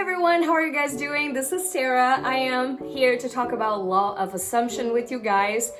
everyone, how are you guys doing? This is Sarah. I am here to talk about law of assumption with you guys.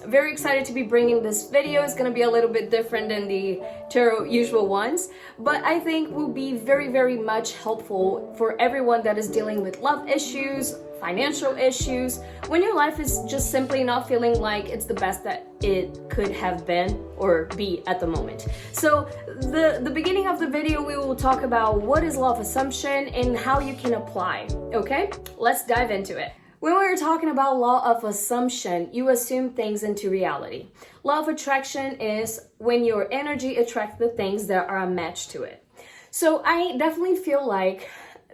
Very excited to be bringing this video. It's going to be a little bit different than the tarot usual ones, but I think will be very much helpful for everyone that is dealing with love issues, financial issues, when your life is just simply not feeling like it's the best that it could have been or be at the moment. So the beginning of the video, we will talk about what is law of assumption and how you can apply. Okay, let's dive into it. When we're talking about law of assumption, you assume things into reality. Law of attraction is when your energy attracts the things that are a match to it. So I definitely feel like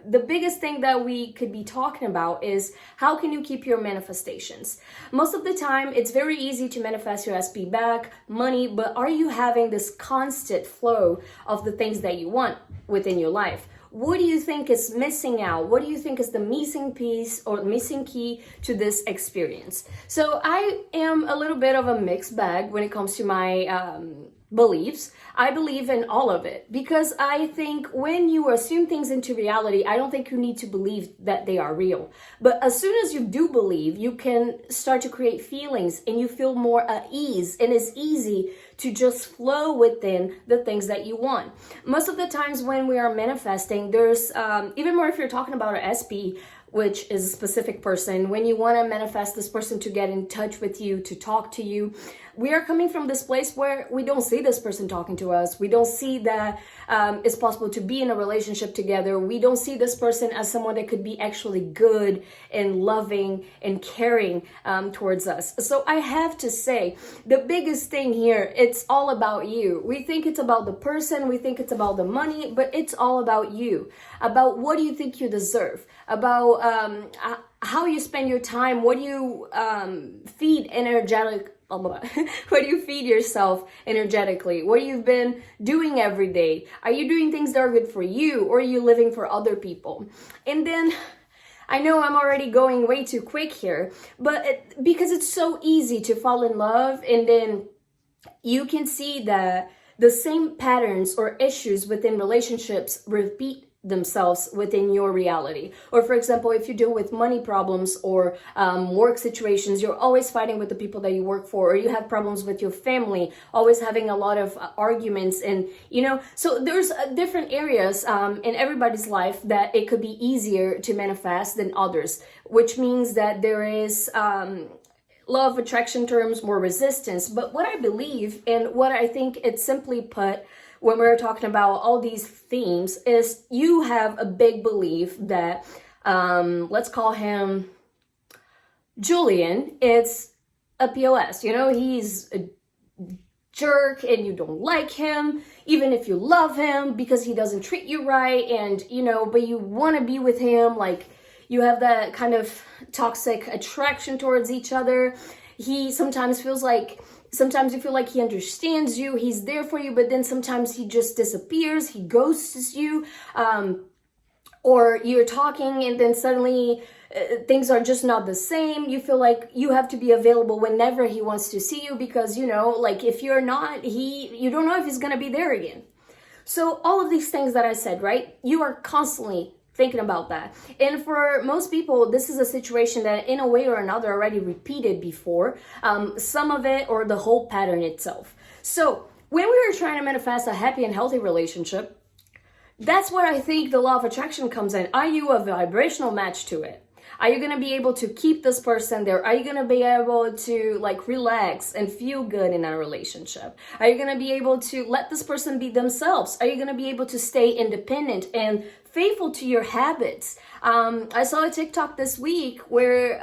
the biggest thing that we could be talking about is how can you keep your manifestations? Most of the time, it's very easy to manifest your SP back, money, but are you having this constant flow of the things that you want within your life? What do you think is missing out? What do you think is the missing piece or missing key to this experience? So I am a little bit of a mixed bag when it comes to my beliefs. I believe in all of it because I think when you assume things into reality, I don't think you need to believe that they are real. But as soon as you do believe, you can start to create feelings and you feel more at ease, and it's easy to just flow within the things that you want. Most of the times when we are manifesting, there's even more if you're talking about an SP, which is a specific person, when you want to manifest this person to get in touch with you, to talk to you, we are coming from this place where we don't see this person talking to us. We don't see that it's possible to be in a relationship together. We don't see this person as someone that could be actually good and loving and caring towards us. So I have to say, the biggest thing here, it's all about you. We think it's about the person, we think it's about the money, but it's all about you. About what do you think you deserve, about how you spend your time, what do you feed what do you feed yourself energetically? What you've been doing every day? Are you doing things that are good for you, or are you living for other people? And then I know I'm already going way too quick here, but because it's so easy to fall in love, and then you can see that the same patterns or issues within relationships repeat themselves within your reality. Or for example, if you deal with money problems or work situations, you're always fighting with the people that you work for, or you have problems with your family, always having a lot of arguments, and so there's different areas in everybody's life that it could be easier to manifest than others, which means that there is law of attraction terms, more resistance. But what I believe and what I think it's simply put when we're talking about all these themes is you have a big belief that, let's call him Julian, it's a POS, he's a jerk and you don't like him, even if you love him, because he doesn't treat you right, and, but you want to be with him, like you have that kind of toxic attraction towards each other. He sometimes you feel like he understands you, he's there for you, but then sometimes he just disappears, he ghosts you, or you're talking and then suddenly things are just not the same. You feel like you have to be available whenever he wants to see you because, like if you're not, you don't know if he's going to be there again. So all of these things that I said, right? You are constantly thinking about that. And for most people, this is a situation that in a way or another already repeated before, some of it or the whole pattern itself. So when we are trying to manifest a happy and healthy relationship, that's where I think the law of attraction comes in. Are you a vibrational match to it? Are you going to be able to keep this person there? Are you going to be able to relax and feel good in a relationship? Are you going to be able to let this person be themselves? Are you going to be able to stay independent and faithful to your habits? I saw a TikTok this week where,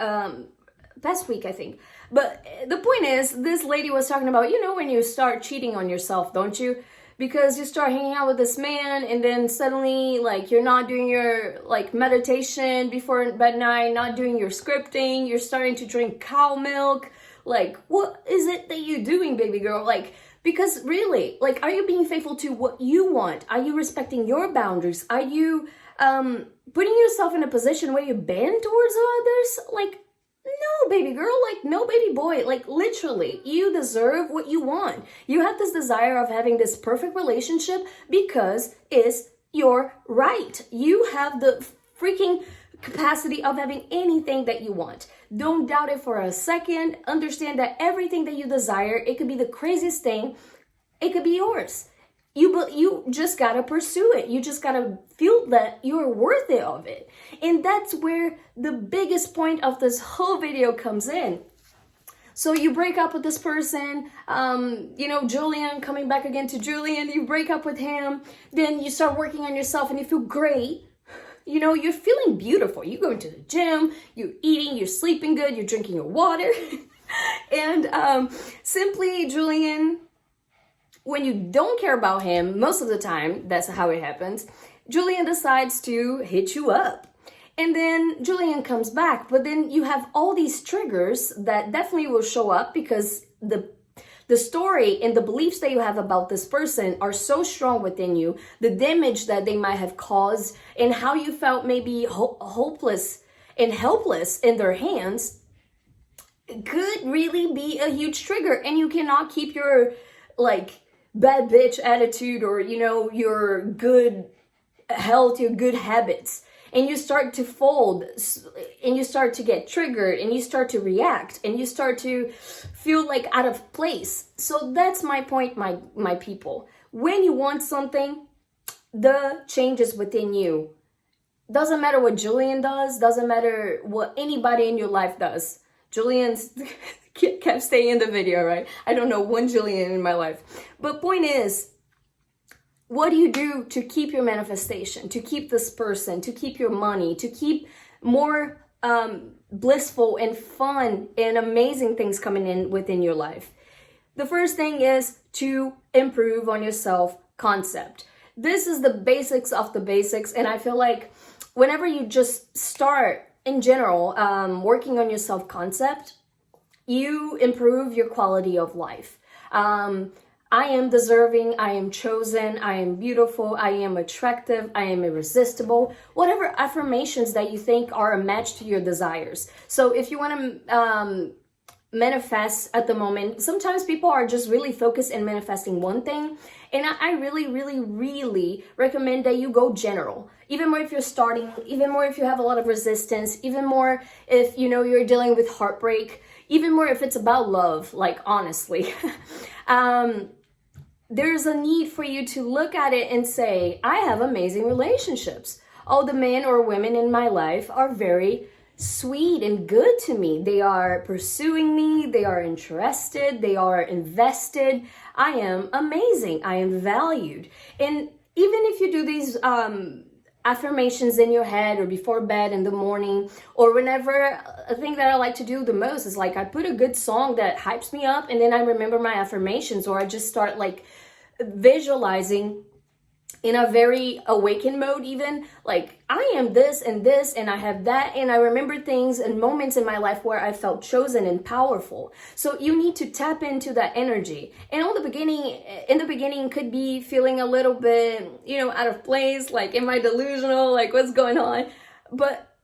past week I think, but the point is this lady was talking about, when you start cheating on yourself, don't you? Because you start hanging out with this man and then suddenly you're not doing your meditation before bed night, not doing your scripting, you're starting to drink cow milk. What is it that you're doing, baby girl? Because really, are you being faithful to what you want? Are you respecting your boundaries? Are you putting yourself in a position where you bend towards others? No, baby girl, no, baby boy, literally, you deserve what you want. You have this desire of having this perfect relationship because it's you're right. You have the freaking capacity of having anything that you want. Don't doubt it for a second. Understand that everything that you desire, it could be the craziest thing, it could be yours. You just gotta pursue it. You just gotta feel that you're worthy of it. And that's where the biggest point of this whole video comes in. So you break up with this person, Julian, coming back again to Julian, you break up with him, then you start working on yourself and you feel great. You're feeling beautiful. You're going to the gym, you're eating, you're sleeping good, you're drinking your water. And simply, Julian, when you don't care about him, most of the time, that's how it happens, Julian decides to hit you up. And then Julian comes back, but then you have all these triggers that definitely will show up because the story and the beliefs that you have about this person are so strong within you, the damage that they might have caused, and how you felt maybe hopeless and helpless in their hands could really be a huge trigger. And you cannot keep your bad bitch attitude or your good health, your good habits, and you start to fold, and you start to get triggered, and you start to react, and you start to feel like out of place. So that's my point, my people. When you want something, the changes within you. Doesn't matter what Julian does, doesn't matter what anybody in your life does. Julian's kept staying in the video, right? I don't know one Julian in my life. But point is, what do you do to keep your manifestation, to keep this person, to keep your money, to keep more blissful and fun and amazing things coming in within your life? The first thing is to improve on your self-concept. This is the basics of the basics, and I feel like whenever you just start, in general, working on your self-concept, you improve your quality of life. I am deserving, I am chosen, I am beautiful, I am attractive, I am irresistible. Whatever affirmations that you think are a match to your desires. So if you want to manifest at the moment, sometimes people are just really focused in manifesting one thing. And I really, really, really recommend that you go general. Even more if you're starting, even more if you have a lot of resistance, even more if you're dealing with heartbreak, even more if it's about love, honestly. There's a need for you to look at it and say, I have amazing relationships. All the men or women in my life are very sweet and good to me. They are pursuing me. They are interested. They are invested. I am amazing. I am valued. And even if you do these affirmations in your head or before bed in the morning or whenever, a thing that I like to do the most is I put a good song that hypes me up and then I remember my affirmations, or I just start visualizing in a very awakened mode, even I am this and I have that, and I remember things and moments in my life where I felt chosen and powerful. So you need to tap into that energy. And in the beginning could be feeling a little bit out of place, am I delusional, what's going on? But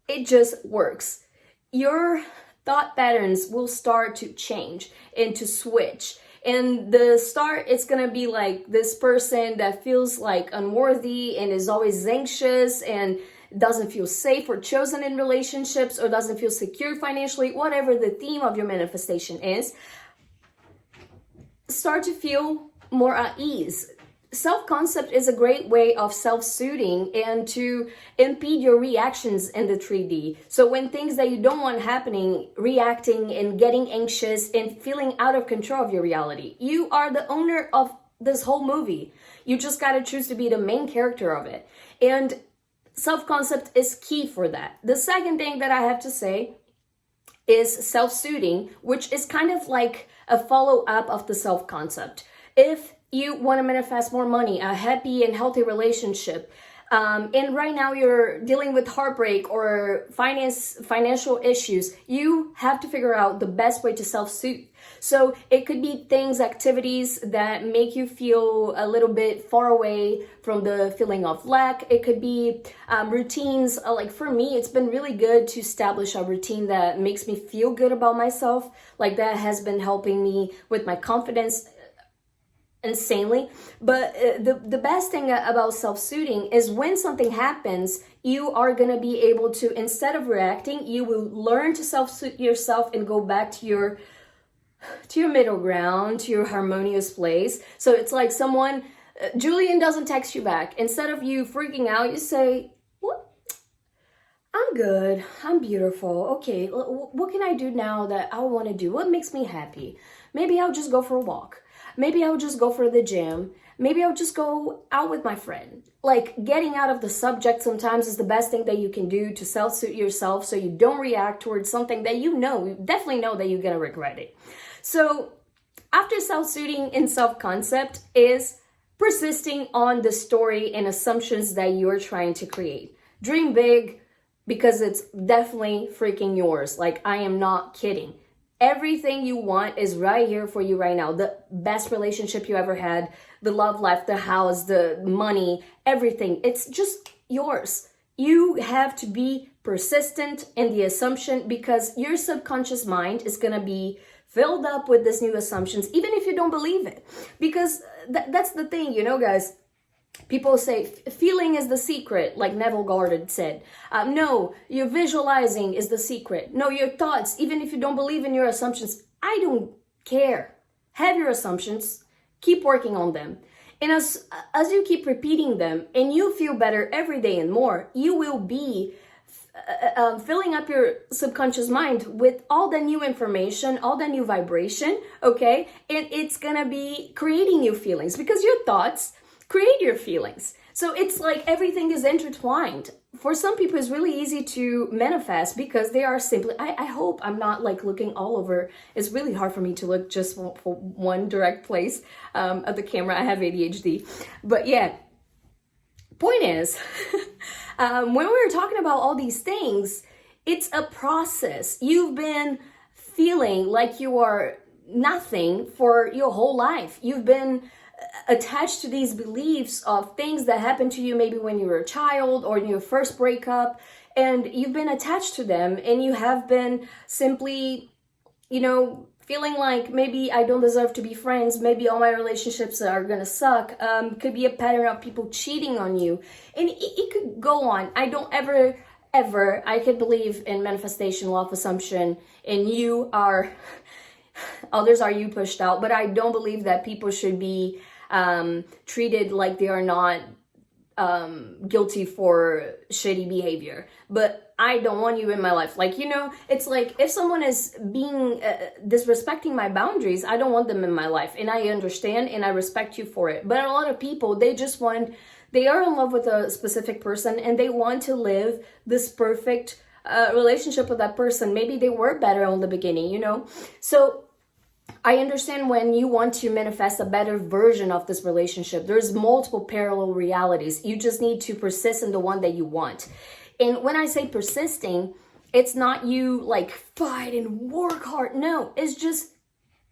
it just works. Your thought patterns will start to change and to switch. And the start, it's gonna be this person that feels unworthy and is always anxious and doesn't feel safe or chosen in relationships or doesn't feel secure financially, whatever the theme of your manifestation is. Start to feel more at ease. Self-concept is a great way of self-soothing and to impede your reactions in the 3D. So when things that you don't want happening, reacting and getting anxious and feeling out of control of your reality, you are the owner of this whole movie. You just got to choose to be the main character of it. And self-concept is key for that. The second thing that I have to say is self-soothing, which is kind of like a follow-up of the self-concept. If you want to manifest more money, a happy and healthy relationship, and right now you're dealing with heartbreak or financial issues, you have to figure out the best way to self-soothe. So it could be things, activities that make you feel a little bit far away from the feeling of lack. It could be routines. For me, it's been really good to establish a routine that makes me feel good about myself. That has been helping me with my confidence. insanely. But the best thing about self-soothing is when something happens, you are going to be able to, instead of reacting, you will learn to self-soothe yourself and go back to your middle ground, to your harmonious place. So it's like someone, Julian doesn't text you back. Instead of you freaking out, you say, what? I'm good. I'm beautiful. Okay, what can I do now that I want to do? What makes me happy? Maybe I'll just go for a walk. Maybe I'll just go for the gym. Maybe I'll just go out with my friend. Like, getting out of the subject sometimes is the best thing that you can do to self-soothe yourself so you don't react towards something that you definitely know that you're going to regret it. So after self-soothing and self-concept is persisting on the story and assumptions that you're trying to create. Dream big, because it's definitely freaking yours. Like, I am not kidding. Everything you want is right here for you right now. The best relationship you ever had, the love life, the house, the money, everything. It's just yours. You have to be persistent in the assumption, because your subconscious mind is going to be filled up with these new assumptions, even if you don't believe it. Because that's the thing, guys. People say feeling is the secret, like Neville Goddard said. No, your visualizing is the secret. No, your thoughts, even if you don't believe in your assumptions, I don't care. Have your assumptions, keep working on them. And as you keep repeating them and you feel better every day and more, you will be filling up your subconscious mind with all the new information, all the new vibration, okay? And it's gonna be creating new feelings, because your thoughts create your feelings. So it's like everything is intertwined. For some people, it's really easy to manifest because they are simply, I hope I'm not like looking all over. It's really hard for me to look just for one direct place of the camera. I have ADHD. But yeah, point is, when we're talking about all these things, it's a process. You've been feeling like you are nothing for your whole life. You've been attached to these beliefs of things that happened to you maybe when you were a child or in your first breakup, and you've been attached to them, and you have been simply, feeling like maybe I don't deserve to be friends, maybe all my relationships are gonna suck. Could be a pattern of people cheating on you, and it could go on. I don't ever, I could believe in manifestation, law of assumption, and you are, others are you pushed out, but I don't believe that people should be treated like they are not guilty for shitty behavior. But I don't want you in my life. Like, it's like if someone is being disrespecting my boundaries, I don't want them in my life. And I understand and I respect you for it. But a lot of people, they are in love with a specific person and they want to live this perfect relationship with that person. Maybe they were better on the beginning, So I understand when you want to manifest a better version of this relationship. There's multiple parallel realities. You just need to persist in the one that you want. And when I say persisting, it's not you like fight and work hard. No, it's just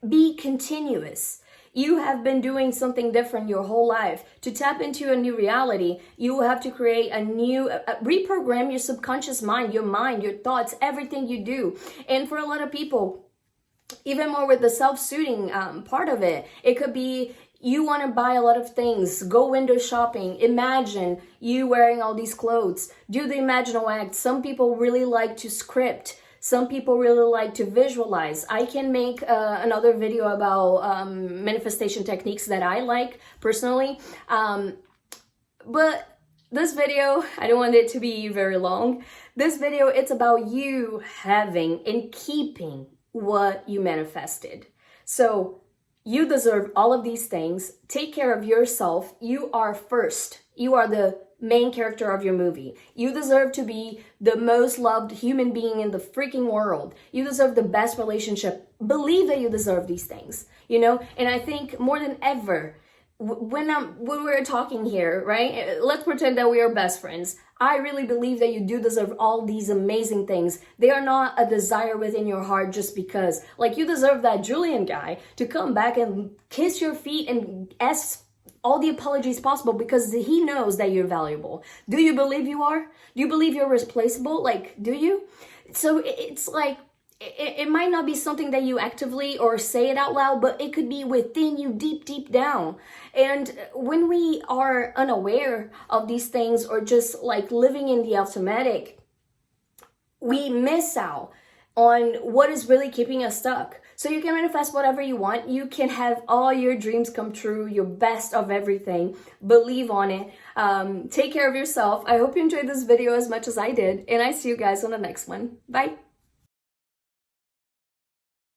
be continuous. You have been doing something different your whole life. To tap into a new reality, you will have to create a new, reprogram your subconscious mind, your thoughts, everything you do. And for a lot of people, even more with the self-soothing part of it, it could be you want to buy a lot of things, go window shopping, imagine you wearing all these clothes, do the imaginal act. Some people really like to script. Some people really like to visualize. I can make another video about manifestation techniques that I like personally. But this video, I don't want it to be very long. This video, it's about you having and keeping what you manifested. So you deserve all of these things. Take care of yourself. You are first. You are the main character of your movie. You deserve to be the most loved human being in the freaking world. You deserve the best relationship. Believe that you deserve these things, And I think more than ever, when we're talking here, right? Let's pretend that we are best friends. I really believe that you do deserve all these amazing things. They are not a desire within your heart just because. Like, you deserve that Julian guy to come back and kiss your feet and ask all the apologies possible because he knows that you're valuable. Do you believe you are? Do you believe you're replaceable? Like, do you? So it's like, it might not be something that you actively or say it out loud, but it could be within you deep down. And when we are unaware of these things or just like living in the automatic, we miss out on what is really keeping us stuck. So you can manifest whatever you want. You can have all your dreams come true, your best of everything. Believe on it. Take care of yourself. I hope you enjoyed this video as much as I did, and I see you guys on the next one. Bye.